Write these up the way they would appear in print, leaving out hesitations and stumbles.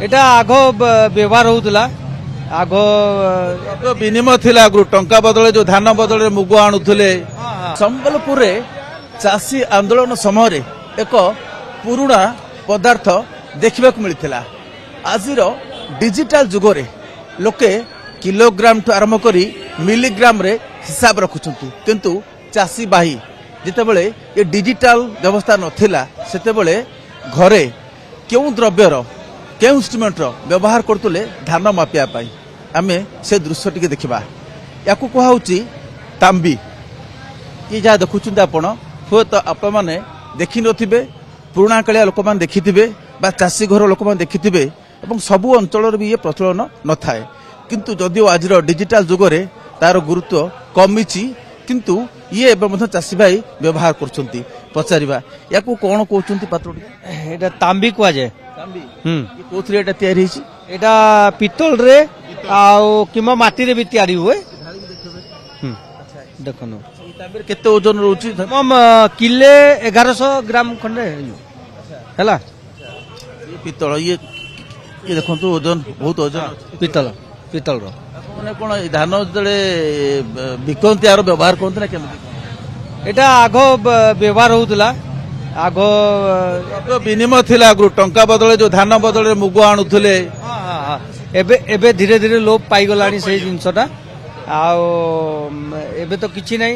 এটা আগ ব্যবহার হউতলা আগ বিনিমୟ ଥିଲା ଆଗରୁ ଟଙ୍କା ବଦଳରେ ଯୋଉ ଧାନ ବଦଳରେ ମୁଗ ଆଣୁଥିଲେ। ସମ୍ବଲପୁରରେ ଚାଷୀ ଆନ୍ଦୋଳନ ସମୟରେ ଏକ ପୁରୁଣା ପଦାର୍ଥ ଦେଖିବାକୁ ମିଳିଥିଲା। ଆଜିର ଡିଜିଟାଲ ଯୁଗରେ ଲୋକେ କିଲୋଗ୍ରାମଠୁ ଆରମ୍ଭ କରି ମିଲିଗ୍ରାମରେ ହିସାବ ରଖୁଛନ୍ତି, କିନ୍ତୁ ଚାଷୀ ଭାଇ ଯେତେବେଳେ ଏ ଡିଜିଟାଲ ବ୍ୟବସ୍ଥା ନଥିଲା ସେତେବେଳେ ଘରେ କେଉଁ ଦ୍ରବ୍ୟର କେଉଁ ଇନ୍ଷ୍ଟ୍ରୁମେଣ୍ଟର ବ୍ୟବହାର କରୁଥିଲେ ଧାନ ମାପିବା ପାଇଁ। ଆମେ ସେ ଦୃଶ୍ୟ ଟିକେ ଦେଖିବା। ୟାକୁ କୁହାହେଉଛି ତାମ୍ବି। ଇଏ ଯାହା ଦେଖୁଛନ୍ତି ଆପଣ, ହୁଏତ ଆପଣମାନେ ଦେଖିନଥିବେ, ପୁରୁଣା କାଳିଆ ଲୋକମାନେ ଦେଖିଥିବେ ବା ଚାଷୀ ଘର ଲୋକମାନେ ଦେଖିଥିବେ ଏବଂ ସବୁ ଅଞ୍ଚଳରେ ବି ଇଏ ପ୍ରଚଳନ ନଥାଏ। କିନ୍ତୁ ଯଦିଓ ଆଜିର ଡିଜିଟାଲ ଯୁଗରେ ତାର ଗୁରୁତ୍ୱ କମିଛି, କିନ୍ତୁ ଇଏ ଏବେ ମଧ୍ୟ ଚାଷୀ ଭାଇ ବ୍ୟବହାର କରୁଛନ୍ତି। ପଚାରିବା ୟାକୁ କ'ଣ କହୁଛନ୍ତି ପାତ୍ରଟି? এটা তাম্বি কুয়াযাଏ। କୋଉଥିରେ ଏଇଟା ତିଆରି ହେଇଛି? এটা পিতলরে আও কিংবা মাটিরে বি তৈরি হুয়ে। দেখুন এই ତାମ୍ବିରେ କେତେ ଓଜନ ରହୁଛି? মিনিমম কিলে 1100 ଗ୍ରାମ ଖଣ୍ଡେ ହେଲା। ଇଏ ପିତ୍ତଳ, ଇଏ ଦେଖନ୍ତୁ ଓଜନ, ବହୁତ ଓଜନ ଅଛି। ପିତଳ ପିତଳର ମାନେ କ'ଣ ଏଇ ଧାନ ଯେତେବେଳେ ବିକନ୍ତି ଆର ବ୍ୟବହାର କରନ୍ତି ନା କେମିତି? এটা আগ ব্যবহার হউতলা আগ ବିନିମୟ ଥିଲା ଆଗରୁ ଟଙ୍କା ବଦଳରେ ଯୋଉ ଧାନ ବଦଳରେ ମୁଗ ଆଣୁଥିଲେ। ଏବେ ଏବେ ଧୀରେ ଧୀରେ ଲୋପ ପାଇଗଲାଣି ସେଇ ଜିନିଷଟା। ଆଉ ଏବେ ତ କିଛି ନାହିଁ।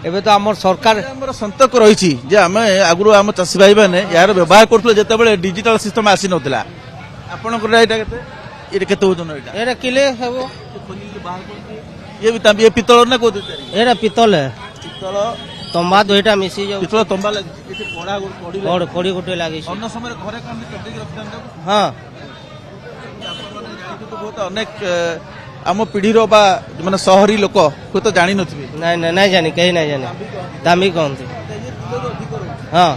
ଏବେ ତ ଆମର ସରକାର ଆମର ସନ୍ତକ ରହିଛି ଯେ ଆମେ ଆଗରୁ ଆମ ଚାଷୀ ଭାଇ ମାନେ ଏହାର ବ୍ୟବହାର କରୁଥିଲେ ଯେତେବେଳେ ଡିଜିଟାଲ ସିଷ୍ଟମ ଆସିନଥିଲା। ଆପଣଙ୍କର ଏଇଟା କେତେ? ଏଇଟା କେତେ ଓଜନ? ଏଇଟା এটা কিলে হবো। ଇଏ ବି ତାମ୍ବି, ଇଏ ପିତ୍ତଳ ନା କୋଉଥିରେ ତିଆରି? এটা পিতল ପିତ୍ତଳ ତମ୍ବା ଦୁଇଟା ମିଶି ଯାଉ। ପିତ୍ତଳ ତମ୍ବା ଲାଗିଛି। ଏଠି ପଢା ପଡିଲା କଡି ଗୋଟେ ଲାଗିଛି। ଅନ୍ୟ ସମୟରେ ଘରେ କଣ ଚଟେଇକି ରଖିଥାନ୍ତି? ହଁ ଆପଣମାନେ ଜାଣିଥିବେ ବହୁତ ଅନେକ ଆମ ପିଢିର ବା ମାନେ ସହରୀ ଲୋକ ହୁଏତ ଜାଣିନଥିବେ। ନାଇଁ ନାଇଁ ନାଇଁ ଜାଣି, କେହି ନାଇଁ ଜାଣି। ଦାମୀ କହନ୍ତି। ହଁ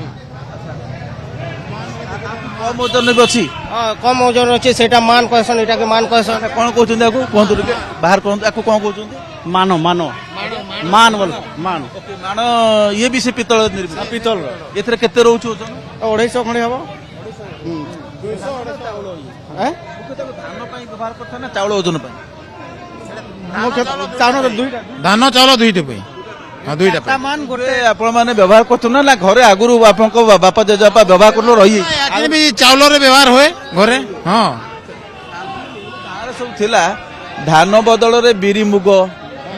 କମ ଓଜନ ବି ଅଛି। ହଁ କମ ଓଜନ ଅଛି, ସେଇଟା ମାନ କହସନ୍, ଏଟାକେ ମାନ କହସନ୍। କଣ କହୁଛନ୍ତି ଆକୁ? କୁହନ୍ତୁ ଟିକେ, ବାହାର କରନ୍ତୁ। ଆକୁ କଣ କହୁଛନ୍ତି? ମାନ ମାନ ମାନ ବୋଲ ମାନ ମାଣ। ଇଏ ବି ସେ ପିତ୍ତଳ ନିର୍ମିତ। ପିତଳ ଏଥିରେ କେତେ ରହୁଛି ଓଜନ? 250 ଖଣ୍ଡେ ହବ। ଧାନ ପାଇଁ ବ୍ୟବହାର କରିଥାଏ ନା ଚାଉଳ ଓଜନ ପାଇଁ? ଧାନ ଚାଉଳ ଦୁଇଟା ପାଇଁ। ହଁ ଦୁଇଟା ପାଇଁ। ମାନ ଗୋଟେ ଆପଣ ମାନେ ବ୍ୟବହାର କରୁଛନ୍ତି ନା ଘରେ ଆଗରୁ ଆପଣଙ୍କ ବାପା ଜେଜେବାପା ବ୍ୟବହାର କରୁଥିଲେ ରହିଯାଇଛି? ଆଜି ବି ଚାଉଳରେ ବ୍ୟବହାର ହୁଏ ଘରେ। ହଁ ତାର ସବୁ ଥିଲା ଧାନ ବଦଳରେ ବିରି ମୁଗ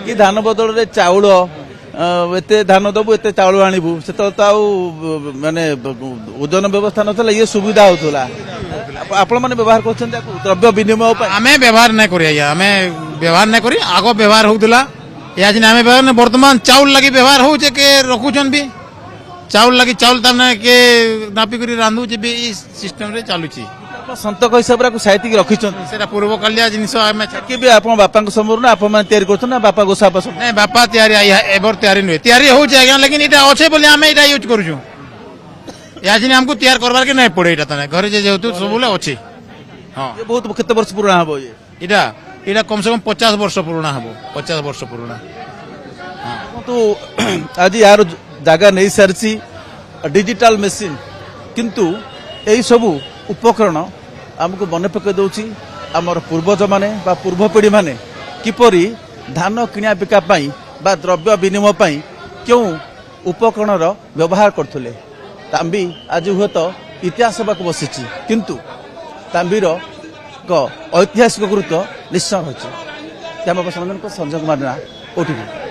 କି ଧାନ ବଦଳରେ ଚାଉଳ। ଏତେ ଧାନ ଦବୁ ଏତେ ଚାଉଳ ଆଣିବୁ। ସେତେବେଳେ ତ ଆଉ ମାନେ ଓଜନ ବ୍ୟବସ୍ଥା ନଥିଲା, ଇଏ ସୁବିଧା ହଉଥିଲା। ଆପଣ ମାନେ ବ୍ୟବହାର କରୁଛନ୍ତି ଆକୁ ଦ୍ରବ୍ୟ ବିନିମୟ ପାଇଁ? ଆମେ ବ୍ୟବହାର ନାଇଁ କରି ଆଜ୍ଞା, ଆମେ ବ୍ୟବହାର ନାଇଁ କରି। ଆଗ ବ୍ୟବହାର ହଉଥିଲା, ଏହା ଆମେ ବ୍ୟବହାର ନାଇଁ। ବର୍ତ୍ତମାନ ଚାଉଳ ଲାଗି ବ୍ୟବହାର ହଉଛେ, କେ ରଖୁଛନ୍ ବି ଚାଉଳ ଲାଗି। ଚାଉଳ ତାମାନେ କେ ନାପିକରି ରାନ୍ଧୁଛେ ବି, ଏଇ ସିଷ୍ଟମରେ ଚାଲୁଛି। ସନ୍ତକ ହିସାବରେ ଆକୁ ସାଇତିକି ରଖିଛନ୍ତି। ସେଟା ପୂର୍ବ କାଳିଆ ଜିନିଷ। ଆମେ ବି ଆପଣ ବାପାଙ୍କ ସମୟରୁ ନା ଆପଣ ମାନେ ତିଆରି କରୁଛନ୍ତି ନା ବାପା ଗୋସା ପସନ୍ଦ? ନାଇଁ ବାପା ତିଆରି, ଏଭର ତିଆରି ନୁହେଁ। ତିଆରି ହଉଛି ଆଜ୍ଞା, ଲେକିନ ଏଇଟା ଅଛେ ବୋଲି ଆମେ ଏଇଟା ୟୁଜ କରୁଛୁ। ଏହାଜିନି ଆମକୁ ତିଆରି କରବାର କି ନାଇଁ ପଡେ। ଏଇଟା ତାନେ ଘରେ ଯେହେତୁ ସବୁବେଳେ ଅଛି। ହଁ ଏ ବହୁତ କେତେ ବର୍ଷ ପୁରୁଣା ହବ ଇଏ? ଏଇଟା ଏଇଟା କମ ସେ କମ 50 ବର୍ଷ ପୁରୁଣା ହବ। 50 ବର୍ଷ ପୁରୁଣା। କିନ୍ତୁ ଆଜି ଏହାର ଜାଗା ନେଇ ସାରିଛି ଡିଜିଟାଲ ମେସିନ। କିନ୍ତୁ ଏହି ସବୁ ଉପକରଣ ଆମକୁ ମନେ ପକାଇ ଦେଉଛି ଆମର ପୂର୍ବଜମାନେ ବା ପୂର୍ବ ପିଢ଼ିମାନେ କିପରି ଧାନ କିଣା ବିକା ପାଇଁ ବା ଦ୍ରବ୍ୟ ବିନିମୟ ପାଇଁ କେଉଁ ଉପକରଣର ବ୍ୟବହାର କରୁଥିଲେ। ତାମ୍ବି ଆଜି ହୁଏତ ଇତିହାସ ହେବାକୁ ବସିଛି, କିନ୍ତୁ ତାମ୍ବିର ଏକ ଐତିହାସିକ ଗୁରୁତ୍ୱ ନିଶ୍ଚୟ ରହିଛି। କ୍ୟାମେରା ପର୍ସନ ସଞ୍ଜୟ କୁମାର ନା, OTV।